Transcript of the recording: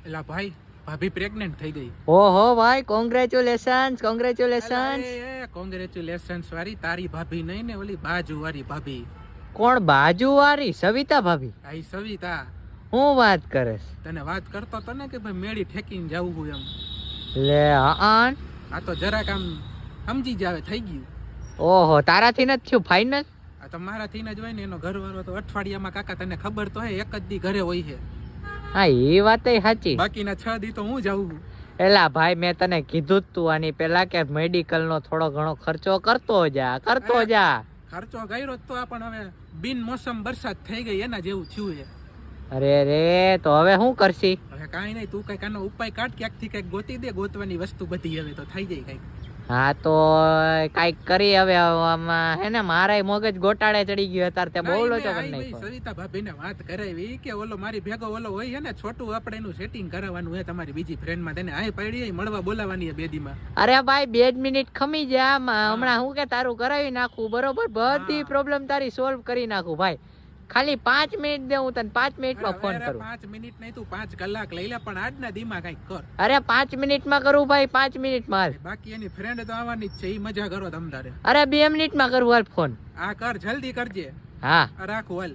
એલા ભાઈ ભાભી પ્રેગ્નેન્ટ થઈ ગઈ. ઓહો ભાઈ, કોંગ્રેચ્યુલેશન્સ કોંગ્રેચ્યુલેશન્સ. કોંગ્રેચ્યુલેશન્સ વાળી તારી ભાભી નહીં ને ઓલી બાજુ વાળી ભાભી. કોણ બાજુ વાળી? સવિતા ભાભી? આઈ સવિતા. હું વાત કરેસ? તને વાત કરતો તો ને કે ભાઈ મેળી ઠેકીને જાવું હું એમ. લે હા. આ તો જરાક આમ સમજી જાવે થઈ ગયું. ઓહો, તારાથી નથી થયું ફાઇનલ? આ તો મારાથી જ હોય ને. એનો ઘરવાળો તો અઠવાડિયામાં કાકા તને ખબર તો હે એક જ દી ઘરે હોય છે. હા એ વાત સાચી. બાકીના 6 દી તો હું જાઉં. એલા ભાઈ, મેં તને કીધું જ તું આની પેલા કે મેડિકલ નો થોડો ઘણો ખર્ચો કરતો જા. ખર્ચો કર્યો તો પણ હવે બિન મોસમ વરસાદ થઈ ગઈ એના જેવું થયું છે. અરે રે, તો હવે શું કરશી? હવે કાંઈ નહીં, તું કઈક આનો ઉપાય કાઢ, ક્યાંકથી કઈક ગોતી દે. ગોતવાની વસ્તુ બધી હવે તો થઈ જાય કઈક. હા તો કઈક કરી હવે. આમાં હે ને મારા મગજ ગોટાળે ચડી ગયો અત્યારે. તે બહુ લોચો કરી નાખ્યો. સવિતા ભાભીને વાત કરાવી કે ઓલો મારી ભેગો ઓલો હોય છે ને છોટું, આપણે એનું સેટિંગ કરાવવાનું હે તમારી બીજી ફ્રેન્ડ માં. તેને આય પડી મળવા બોલાવાની બે દી માં. અરે ભાઈ 2 મિનિટ ખમી જા. હમણાં હું કે તારું કરાવી નાખું બરોબર. બધી પ્રોબ્લેમ તારી સોલ્વ કરી નાખું ભાઈ. ખાલી 5 મિનિટ દે, હું તને 5 મિનિટમાં ફોન કરું. 5 મિનિટ નહીં, તું 5 કલાક લઈ લે, પણ આજના દીમાં કઈક કર. અરે 5 મિનિટમાં કરું ભાઈ, 5 મિનિટમાં. બાકી એની ફ્રેન્ડ તો આવવાની જ છે, ઈ મજા કરો તમ તારે. અરે 2 મિનિટમાં કરું હાલ ફોન. આ કર, જલ્દી કરજે. હા રાખું હાલ.